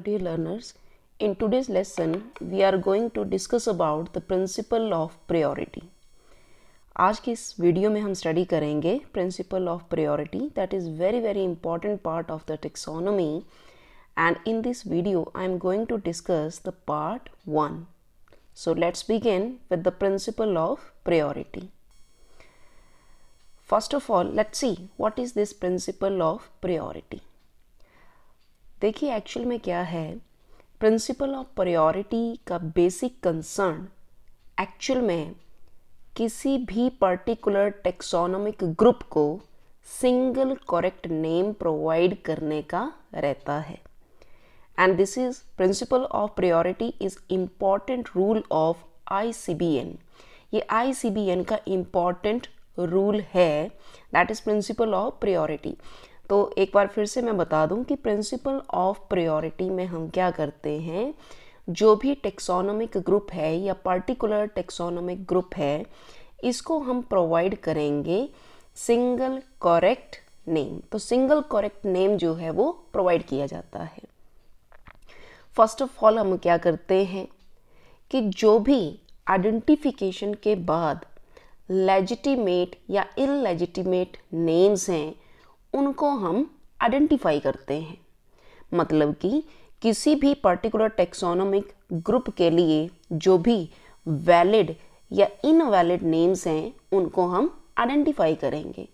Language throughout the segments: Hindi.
Dear learners, in today's lesson we are going to discuss about the principle of priority. आज की इस वीडियो में हम स्टडी करेंगे principal of priority that is very important part of the taxonomy and in this video I am going to discuss the part 1. So let's begin with the principle of priority. First of all, let's see what is this principle of priority. देखिए एक्चुअल में क्या है, प्रिंसिपल ऑफ प्रायोरिटी का बेसिक कंसर्न एक्चुअल में किसी भी पर्टिकुलर टेक्सोनोमिक ग्रुप को सिंगल करेक्ट नेम प्रोवाइड करने का रहता है. And this is principal of priority is important rule of ICBN. ये ICBN का इम्पॉर्टेंट रूल है, that is principal of priority. तो एक बार फिर से मैं बता दूं कि प्रिंसिपल ऑफ प्रायोरिटी में हम क्या करते हैं, जो भी टेक्सोनोमिक ग्रुप है या पर्टिकुलर टेक्सोनोमिक ग्रुप है, इसको हम प्रोवाइड करेंगे सिंगल करेक्ट नेम. तो सिंगल करेक्ट नेम जो है वो प्रोवाइड किया जाता है. फर्स्ट ऑफ ऑल हम क्या करते हैं कि जो भी आइडेंटिफिकेशन के बाद लेजिटिमेट या इललेजिटिमेट नेम्स हैं उनको हम आइडेंटिफाई करते हैं. मतलब कि किसी भी पर्टिकुलर टेक्सोनोमिक ग्रुप के लिए जो भी वैलिड या इनवैलिड नेम्स हैं उनको हम आइडेंटिफाई करेंगे.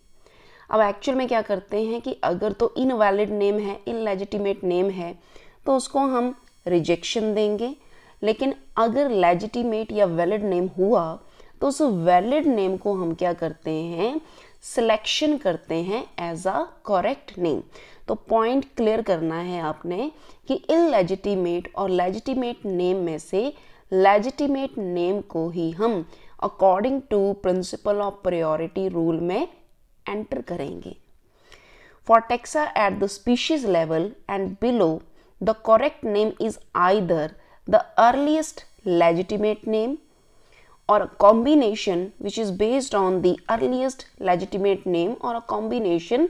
अब एक्चुअल में क्या करते हैं कि अगर तो इनवैलिड नेम है, इललेजिटिमेट नेम है, तो उसको हम रिजेक्शन देंगे. लेकिन अगर लेजिटिमेट या वैलिड नेम हुआ तो उस वैलिड नेम को हम क्या करते हैं, सिलेक्शन करते हैं एज अ करेक्ट नेम. तो पॉइंट क्लियर करना है आपने कि इललेजिटिमेट और लेजिटिमेट नेम में से लेजिटिमेट नेम को ही हम according to principle of priority rule में एंटर करेंगे. For taxa at the species level and below the correct name is either the earliest legitimate name or a combination which is based on the earliest legitimate name, or a combination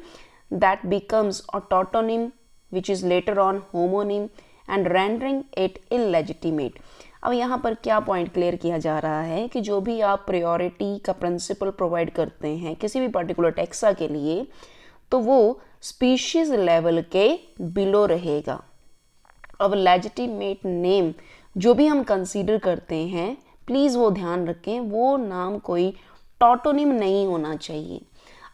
that becomes a tautonym which is later on homonym and rendering it illegitimate. अब यहाँ पर क्या पॉइंट क्लियर किया जा रहा है कि जो भी आप प्रायोरिटी का प्रिंसिपल प्रोवाइड करते हैं किसी भी पर्टिकुलर टेक्सा के लिए, तो वो स्पीशीज लेवल के बिलो रहेगा. अब लेजिटिमेट नेम जो भी हम कंसीडर करते हैं, प्लीज़ वो ध्यान रखें वो नाम कोई टॉटोनिम नहीं होना चाहिए.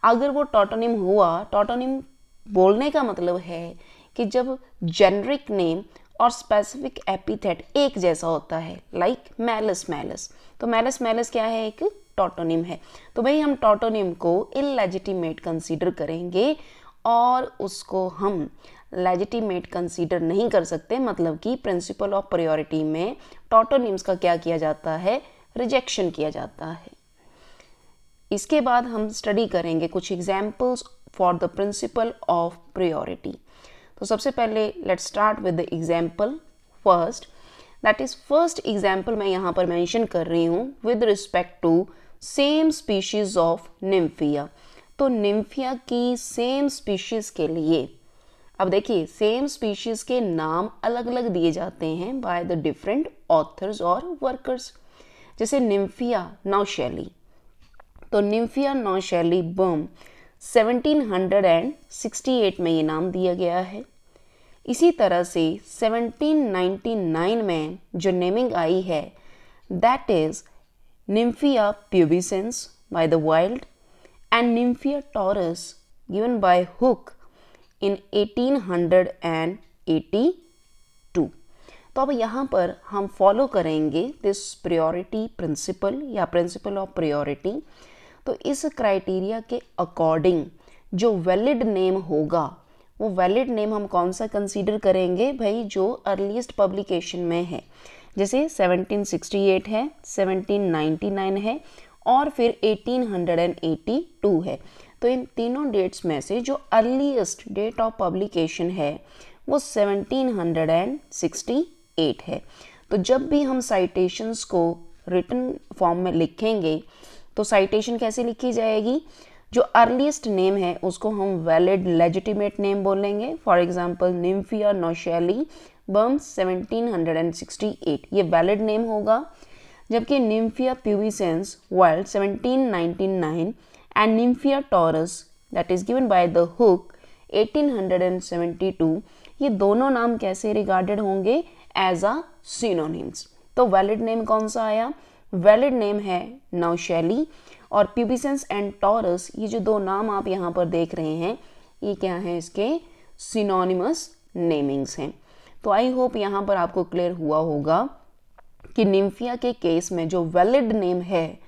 अगर वो टॉटोनिम हुआ, टॉटोनिम बोलने का मतलब है कि जब जेनरिक नेम और स्पेसिफिक एपिथेट एक जैसा होता है, लाइक मैलस मैलस, तो मैलस मैलस क्या है, एक टॉटोनिम है. तो भाई हम टॉटोनिम को इललेजिटिमेट कंसीडर करेंगे और उसको हम लेजिटिमेट कंसीडर नहीं कर सकते. मतलब कि प्रिंसिपल ऑफ प्रायोरिटी में टॉटोनिम्स का क्या किया जाता है, रिजेक्शन किया जाता है. इसके बाद हम स्टडी करेंगे कुछ examples for the principle of priority. तो सबसे पहले let's start with the example first. That is first example मैं यहाँ पर मेंशन कर रही हूँ with respect to same species of Nymphaea. तो निम्फिया की सेम स्पीशीज के लिए, अब देखिए सेम स्पीशीज के नाम अलग अलग दिए जाते हैं बाय द डिफरेंट ऑथर्स और वर्कर्स. जैसे निम्फिया नौशैली, तो निम्फिया नौशैली बर्म 1768 में ये नाम दिया गया है. इसी तरह से 1799 में जो नेमिंग आई है that is Nymphaea pubescens by the Willd and Nymphaea torus given by Hook in 1882. तो अब यहाँ पर हम फॉलो करेंगे दिस प्रायोरिटी प्रिंसिपल या प्रिंसिपल ऑफ प्रायोरिटी. तो इस क्राइटेरिया के अकॉर्डिंग जो वैलिड नेम होगा, वो वैलिड नेम हम कौन सा कंसीडर करेंगे भाई, जो अर्लीस्ट पब्लिकेशन में है. जैसे 1768 है, 1799 है और फिर 1882 है. तो इन तीनों डेट्स में से जो अर्लीस्ट डेट ऑफ पब्लिकेशन है वो 1768 है. तो जब भी हम साइटेशंस को रिटन फॉर्म में लिखेंगे तो साइटेशन कैसे लिखी जाएगी, जो अर्लीस्ट नेम है उसको हम वैलिड लेजिटिमेट नेम बोलेंगे. For example Nymphaea nouchali Burms 1768 ये वैलिड नेम होगा, जबकि Nymphaea pubescens Willd 1799 and Nymphaea torus that is given by the Hook 1872 ये दोनों नाम कैसे रिगार्डेड होंगे? As a synonyms. तो वैलिड नेम कौन सा आया? वैलिड नेम है नौशैली, और प्यूबिसेंस एंड टॉरस ये जो दो नाम आप यहाँ पर देख रहे हैं ये क्या है? इसके सिनोनिमस नेमिंग्स हैं। तो आई होप यहाँ पर आपको क्लियर हुआ होगा कि निम्फिया के केस में जो वैलिड नेम है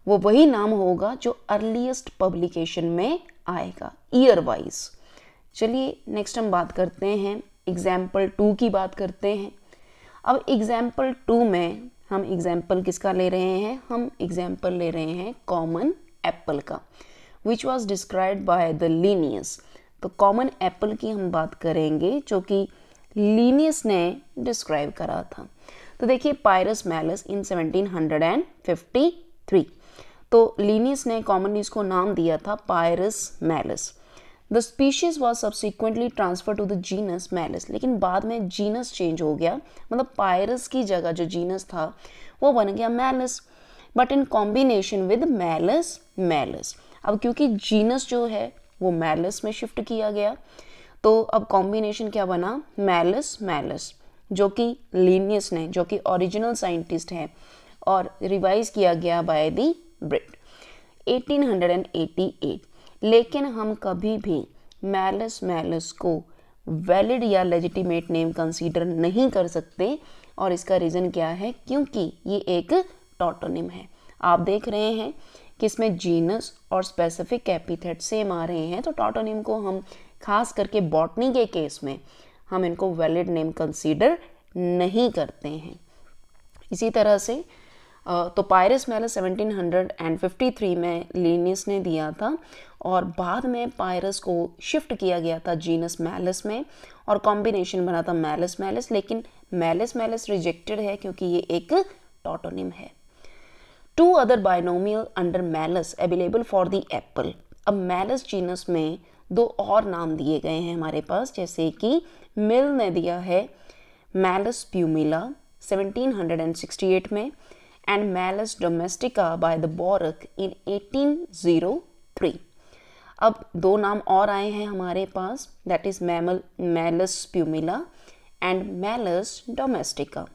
वो वही नाम होगा जो अर्लीस्ट पब्लिकेशन में आएगा ईयर वाइज। चलिए नेक्स्ट हम बात करते हैं एग्जाम्पल 2 की बात करते हैं। अब एग्जाम्पल 2 में हम एग्जाम्पल किसका ले रहे हैं? हम एग्जाम्पल ले रहे हैं कॉमन एप्पल का, which was described by the Linnaeus. तो कॉमन एप्पल की हम बात करेंगे जो कि लीनियस ने डिस्क्राइब करा था। तो देखिए पायरस मैलस इन 1753, तो लीनियस ने कॉमनली इसको नाम दिया था Pyrus malus. The species was subsequently transfer to the genus Malus, लेकिन बाद में जीनस चेंज हो गया, मतलब पायरस की जगह जो जीनस था वो बन गया malleus, but in combination with malleus malleus. अब क्योंकि जीनस जो है वो मैलस में शिफ्ट किया गया, तो अब कॉम्बिनेशन क्या बना? मैलस मैलस, जो कि लीनियस ने, जो कि ओरिजिनल साइंटिस्ट है, और रिवाइज किया गया बाय दी ब्रिट 1888। लेकिन हम कभी भी मैलस मैलस को वैलिड या लेजिटिमेट नेम कंसीडर नहीं कर सकते, और इसका रीज़न क्या है? क्योंकि ये एक टॉटोनिम है। आप देख रहे हैं कि इसमें जीनस और स्पेसिफिक एपिथेट सेम आ रहे हैं, तो टॉटोनिम को हम खास करके बॉटनी के केस में हम इनको वैलिड नेम कंसीडर नहीं करते हैं। इसी तरह से तो पायरस मैलस 1753 में लीनियस ने दिया था, और बाद में पायरस को शिफ्ट किया गया था जीनस मैलस में, और कॉम्बिनेशन बना था मैलस मैलस, लेकिन मैलस मैलस रिजेक्टेड है क्योंकि ये एक टॉटोनिम है। 2 other binomial under malleus available for the Apple. अब मैलस जीनस में 2 और नाम दिए गए हैं हमारे पास, जैसे कि मिल ने दिया है मैलस प्यूमिला 1768 में, and Malus domestica by the Boruc in 1803। अब 2 नाम और आए हैं हमारे पास, that is Malus pumila and Malus domestica।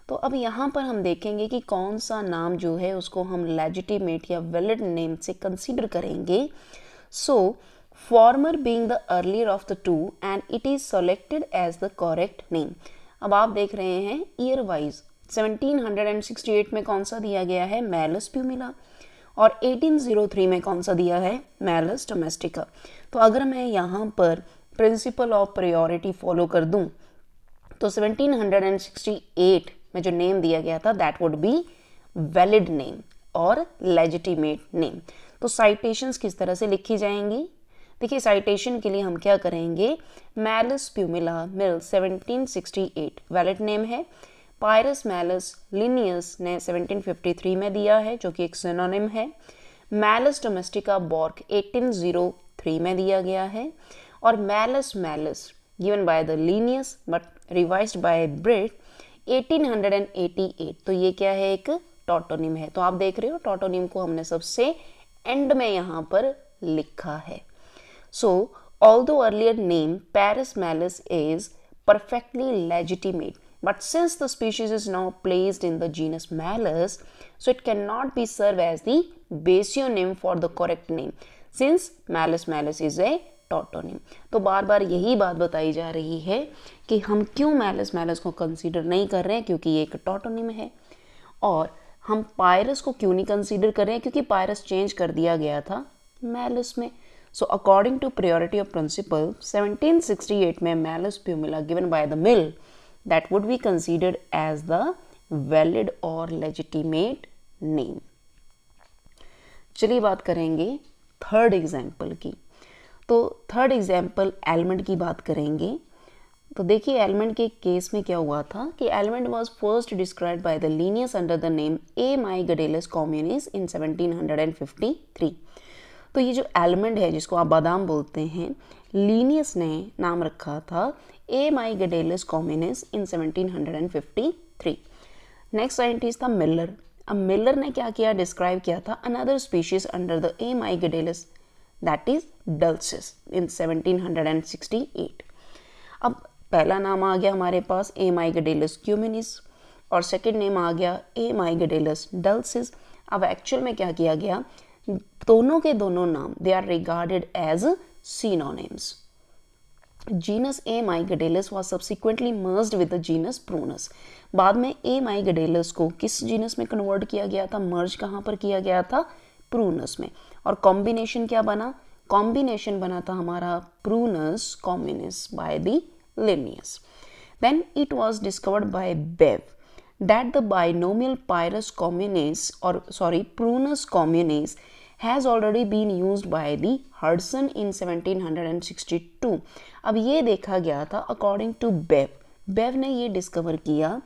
तो अब यहाँ पर हम देखेंगे कि कौन सा नाम जो है उसको हम लेजिटिमेट या वैलिड नेम से कंसीडर करेंगे। So former being the earlier of the 2 and it is selected as the correct name। अब आप देख रहे हैं ईयर वाइज 1768 में कौन सा दिया गया है? मैलस प्यूमिला, और 1803 में कौन सा दिया है? Malleus domestica. तो अगर मैं यहाँ पर प्रिंसिपल ऑफ प्रायोरिटी फॉलो कर दूँ तो 1768 में जो नेम दिया गया था that would be valid name और लेजिटिमेट नेम। तो साइटेशंस किस तरह से लिखी जाएंगी? देखिए साइटेशन के लिए हम क्या करेंगे? मैलस प्यूमिला मिल 1768 वैलिड नेम है, पायरस मैलस लिनियस ने 1753 में दिया है जो कि एक सिनोनिम है, मैलस डोमेस्टिका बॉर्क 1803 में दिया गया है, और Malus malus given by the Linnaeus but revised by Britt 1888। तो ये क्या है? एक टॉटोनिम है। तो आप देख रहे हो टॉटोनिम को हमने सबसे एंड में यहाँ पर लिखा है। सो although earlier name Paris malleus is perfectly legitimate, but since the species is now placed in the genus Malus, so it cannot be served as the basionym for the correct name since Malus malus is a टॉटोनिम। तो बार बार यही बात बताई जा रही है कि हम क्यों मैलस मैलस को कंसीडर नहीं कर रहे हैं, क्योंकि ये एक टॉटोनिम है, और हम पायरस को क्यों नहीं कंसीडर कर रहे हैं, क्योंकि पायरस चेंज कर दिया गया था मैलस में। So according to priority of principle 1768 में Malus pumila given by the Mill that would be considered as the valid or legitimate name। चलिए बात करेंगे थर्ड एग्जाम्पल की। तो थर्ड एग्जाम्पल एलिमेंट की बात करेंगे। तो देखिए एलिमेंट के केस में क्या हुआ था कि element was first described by the Linnaeus under the name Amygdalus communis in 1753। तो ये जो एलिमेंट है जिसको आप बादाम बोलते हैं, लिनियस ने नाम रखा था Amygdalus communis in 1753। Next scientist था मिलर। अब मिलर ने क्या किया, डिस्क्राइब किया था another species under the Amygdalus that is dulcis in 1768। अब पहला नाम आ गया हमारे पास एमाइगडालेस क्यूमिनिस और सेकंड नेम आ गया एमाइगडालेस डल्सिस। अब एक्चुअल में क्या किया गया, दोनों के दोनों नाम they are regarded as synonyms. Genus Amygdalus was subsequently merged with the genus Prunus. बाद में Amygdalus को किस जीनस में कन्वर्ट किया गया था, मर्ज कहाँ पर किया गया था, प्रूनस में। और कॉम्बिनेशन क्या बना, कॉम्बिनेशन बना था हमारा Prunus communis by the Linnaeus. Then it was discovered by Bev that the binomial Pyrrhus communis Prunus communis has already been used by the Hudson in 1762. अब ये देखा गया था अकॉर्डिंग टू बेव ने ये डिस्कवर किया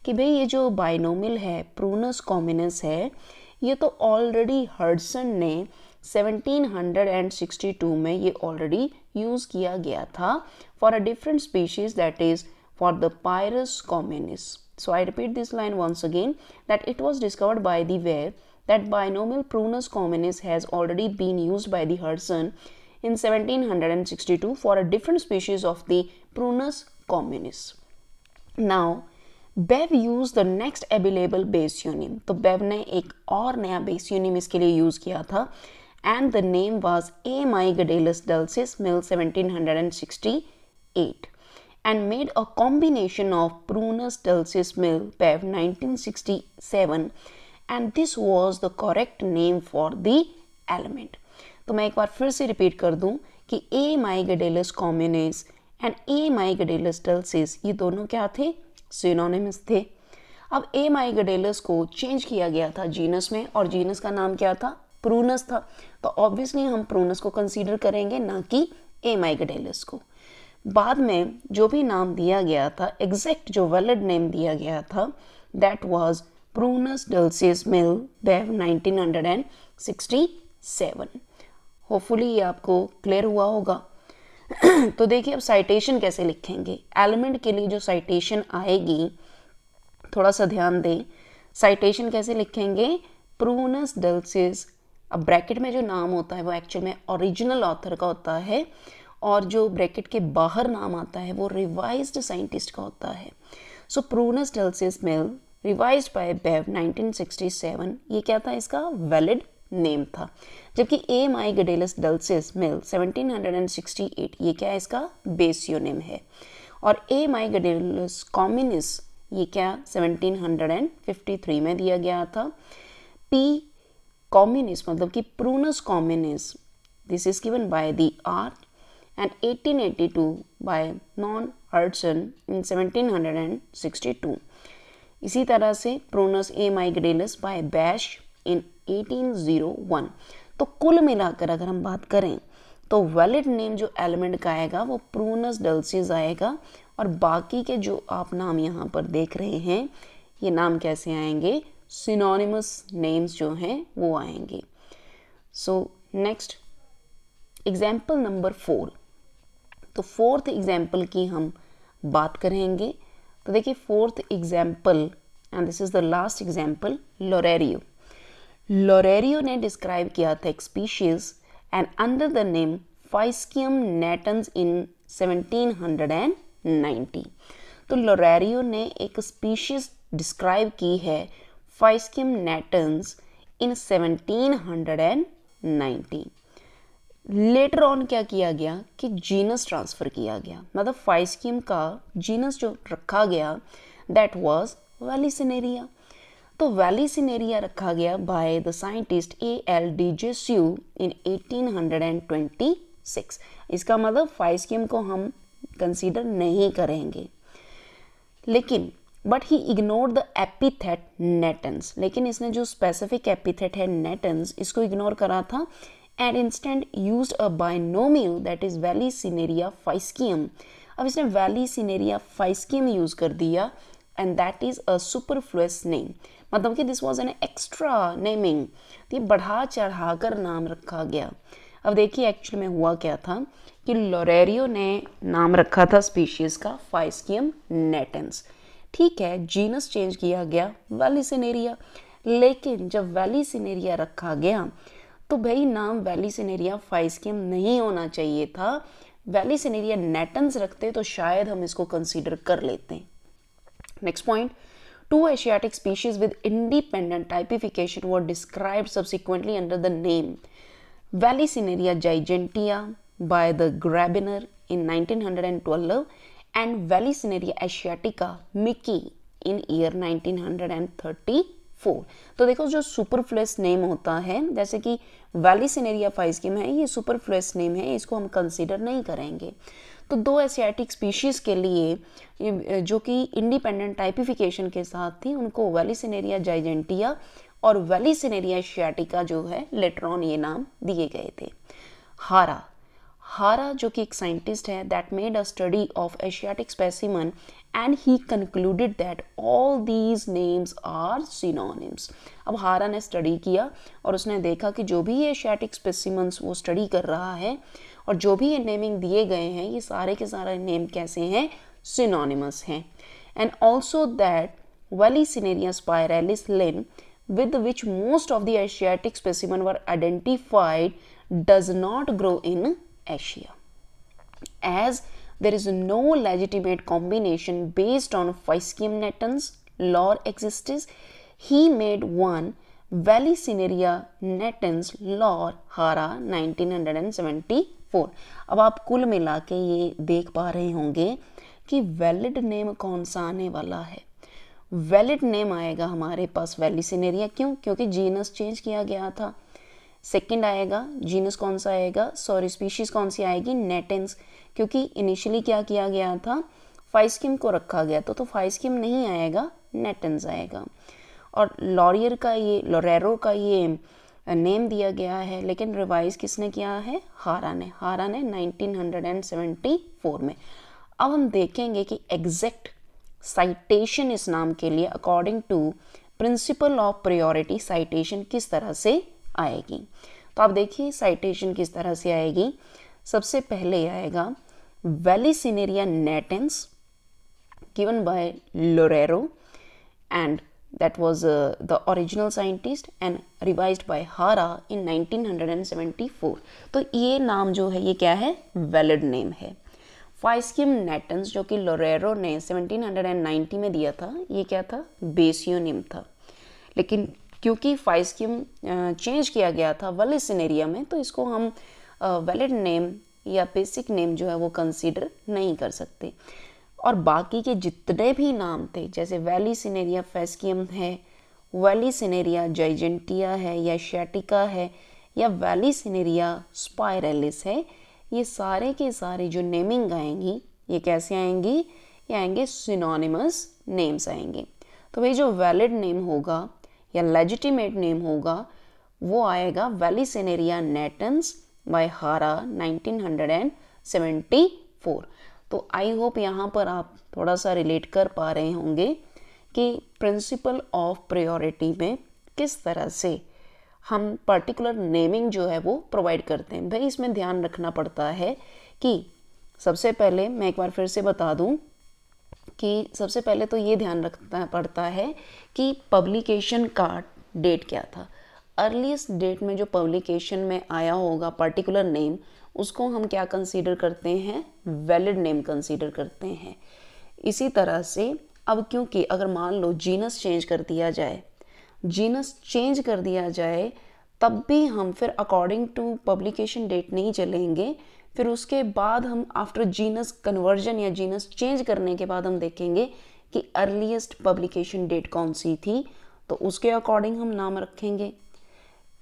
कि भाई ये जो बाइनोमियल है प्रूनस कॉम्युनस है, ये तो ऑलरेडी हडसन ने 1762 में ये ऑलरेडी यूज किया गया था for a different species that is for the Pyrus communis. So I repeat this line once again, that it was discovered by the Webb that binomial Prunus communis has already been used by the Hudson in 1762 for a different species of the Prunus communis. Now Bev used the next available basionym. तो Bev ने एक और नया basionym इसके लिए यूज किया था and the name was Amygdalus dulcis mill 1768 and made a combination of Prunus dulcis mill Bev 1967 and this was the correct name for the element. तो मैं एक बार फिर से रिपीट कर दूं कि Amygdalus communis and Amygdalus dulcis ये दोनों क्या थे, सिनोनिम्स थे. अब Amygdalus को चेंज किया गया था जीनस में और जीनस का नाम क्या था, प्रूनस था. तो ऑब्वियसली हम प्रूनस को कंसीडर करेंगे ना कि Amygdalus को. बाद में जो भी नाम दिया गया था, एग्जैक्ट जो वैलिड नेम दिया गया था, that was Prunus dulcis mill Bev 1967. Hopefully ये आपको क्लियर हुआ होगा. तो देखिए अब साइटेशन कैसे लिखेंगे. एलिमेंट के लिए जो साइटेशन आएगी थोड़ा सा ध्यान दें. साइटेशन कैसे लिखेंगे, Prunus dulcis, अब ब्रैकेट में जो नाम होता है वो एक्चुअल में ओरिजिनल ऑथर का होता है और जो ब्रैकेट के बाहर नाम आता है वो रिवाइज्ड साइंटिस्ट का होता है. So Prunus dulcis mill revised by Webb 1967, ये क्या था, इसका वैलिड नेम था. जबकि Amygdalus dulcis mill 1768 ये क्या है, इसका बेसियोनिम है. और Amygdalus communis ये क्या 1753 में दिया गया था. P communis मतलब कि Prunus communis, this is given by the art and 1882 by Non Hudson in 1762. इसी तरह से Prunus Amygdalus by Bash in 1801. तो कुल मिलाकर अगर हम बात करें तो वैलिड नेम जो एलिमेंट का आएगा वो Prunus dulcis आएगा और बाकी के जो आप नाम यहाँ पर देख रहे हैं ये नाम कैसे आएंगे, सिनोनिमस नेम्स जो हैं वो आएंगे. So next example number 4. तो फोर्थ एग्जाम्पल की हम बात करेंगे. तो देखिए fourth example and this is the last example, Loureiro. Loureiro ने डिस्क्राइब किया था एक species and under the name Physkium natans in 1790. तो लोरेरियो ने एक स्पीशीज डिस्क्राइब की है फाइस्कियम नेटन्स इन 1790. लेटर ऑन क्या किया गया कि जीनस ट्रांसफर किया गया, मतलब फाइस्कियम का जीनस जो रखा गया दैट वाज वैलिसिनेरिया. तो वैलिसिनेरिया रखा गया by the scientist A.L. DeJesus इन 1826. इसका मतलब फाइस्कियम को हम कंसीडर नहीं करेंगे. लेकिन but he ignored the epithet natans, लेकिन इसने जो स्पेसिफिक एपिथेट है नेटन्स इसको इग्नोर करा था and instead used a binomial that is Vallisneria faiscium. अब इसने Vallisneria faiscium यूज कर दिया and that is a superfluous name, मतलब कि this was an extra naming, तो ये बढ़ा चढ़ा कर नाम रखा गया। अब देखिए एक्चुअली में हुआ क्या था कि लोरेरियो ने नाम रखा था स्पीशीज़ का फाइस्कियम नेटेंस, ठीक है, जीनस चेंज किया गया वैलिसिनेरिया, लेकिन जब वैलिसिनेरिया रखा गया तो भाई नाम वैलिसिनेरिया फाइस्कियम नहीं होना चाहिए था, वैलिसिनेरिया नेटेंस रखते तो शायद हम इसको कंसीडर कर लेते। Next point, two Asiatic species with independent typification were described subsequently under the name Vallisneria gigantea by the Grabiner in 1912 and Vallisneria asiatica Mickey in year 1934। तो देखो जो सुपरफ्लुअस नेम होता है, जैसे कि वैलिसिनेरिया फाइस्कियम है, ये सुपरफ्लुअस नेम है, इसको हम कंसीडर नहीं करेंगे। तो दो एशियाटिक स्पीशीज़ के लिए जो कि इंडिपेंडेंट टाइपिफिकेशन के साथ थी, उनको वैलिसिनेरिया जाइजेंटिया और वैलिसिनेरिया एशियाटिका जो है लेटर ऑन ये नाम दिए गए थे। हारा जो कि एक साइंटिस्ट है that made a study of Asiatic specimen and he concluded that all these names are synonyms. अब हारा ने स्टडी किया और उसने देखा कि जो भी ये एशियाटिक स्पेसिमन्स वो स्टडी कर रहा है और जो भी ये नेमिंग दिए गए हैं, ये सारे के सारे नेम कैसे हैं, सिनोनिमस हैं। And also that Vallisneria spiralis Linn, with which most of the Asiatic specimens were identified, does not grow in Asia, as there is no legitimate combination based on Faiscium natans lore exists. He made one Vallisneria natans lore Hara 1974। अब आप कुल मिला के ये देख पा रहे होंगे कि वैलिड नेम कौन सा आने वाला है। वैलिड नेम आएगा हमारे पास वैलिसिनेरिया, क्यों? क्योंकि जीनस चेंज किया गया था। सेकंड आएगा जीनस कौन सा आएगा, सॉरी स्पीशीज़ कौन सी आएगी, नेटेंस, क्योंकि इनिशियली क्या किया गया था, फाइस्कियम को रखा गया तो फाइस्कियम नहीं आएगा, नेटेंस आएगा। और लोरेरो का ये नेम दिया गया है, लेकिन रिवाइज किसने किया है, हारा ने 1974 में। अब हम देखेंगे कि एग्जैक्ट साइटेशन इस नाम के लिए according to principle of priority citation किस तरह से आएगी। तो आप देखिए साइटेशन किस तरह से आएगी। सबसे पहले आएगा Vallisneria natans given by Loureiro and that was the original scientist and revised by Hara in 1974। तो ये नाम जो है ये क्या है, वैलिड नेम है। फाइस्कियम नेटेंस जो कि लोरेरो ने 1790 में दिया था, ये क्या था, बेसियोनिम था, लेकिन क्योंकि फाइस्कियम चेंज किया गया था वैलिसिनेरिया में, तो इसको हम वैलिड नेम या बेसिक नेम जो है वो कंसीडर नहीं कर सकते। और बाकी के जितने भी नाम थे, जैसे वैलिसिनेरिया फाइस्कियम है, वैलिसिनेरिया जाइजेंटिया है या एशियाटिका है या वैलिसिनेरिया स्पाइरालिस है, ये सारे के सारे जो नेमिंग आएंगी ये कैसे आएंगी, ये आएंगे सिनोनिमस नेम्स आएंगे। तो भाई जो वैलिड नेम होगा या लेजिटिमेट नेम होगा वो आएगा वैलिसिनेरिया नेटेंस बाय हारा 1974। तो आई होप यहाँ पर आप थोड़ा सा रिलेट कर पा रहे होंगे कि प्रिंसिपल ऑफ प्रायोरिटी में किस तरह से हम पर्टिकुलर नेमिंग जो है वो प्रोवाइड करते हैं। भाई इसमें ध्यान रखना पड़ता है कि सबसे पहले मैं एक बार फिर से बता दूं कि सबसे पहले तो ये ध्यान रखना पड़ता है कि पब्लिकेशन का डेट क्या था। अर्लीस्ट डेट में जो पब्लिकेशन में आया होगा पर्टिकुलर नेम, उसको हम क्या कंसीडर करते हैं, वैलिड नेम कंसीडर करते हैं। इसी तरह से अब क्योंकि अगर मान लो जीनस चेंज कर दिया जाए तब भी हम फिर अकॉर्डिंग टू पब्लिकेशन डेट नहीं चलेंगे, फिर उसके बाद हम आफ्टर जीनस कन्वर्जन या जीनस चेंज करने के बाद हम देखेंगे कि अर्लीस्ट पब्लिकेशन डेट कौन सी थी, तो उसके अकॉर्डिंग हम नाम रखेंगे।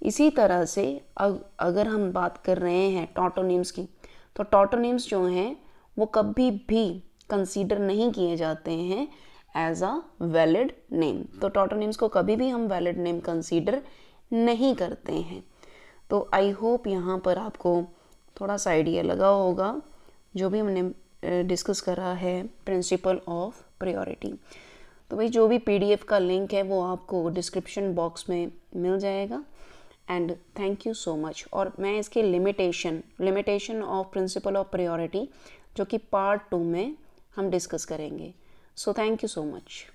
इसी तरह से अगर हम बात कर रहे हैं टॉटोनिम्स की, तो टॉटोनिम्स जो हैं वो कभी भी कंसीडर नहीं किए जाते हैं एज अ वैलिड नेम। तो टॉटोनिम्स को कभी भी हम वैलिड नेम कंसीडर नहीं करते हैं। तो आई होप यहाँ पर आपको थोड़ा सा आइडिया लगा होगा जो भी हमने डिस्कस करा है प्रिंसिपल ऑफ प्रायोरिटी। तो भाई जो भी PDF का लिंक है वो आपको डिस्क्रिप्शन बॉक्स में मिल जाएगा। And thank you so much. और मैं इसके limitation of principal of priority जो कि पार्ट 2 में हम डिस्कस करेंगे। So thank you so much.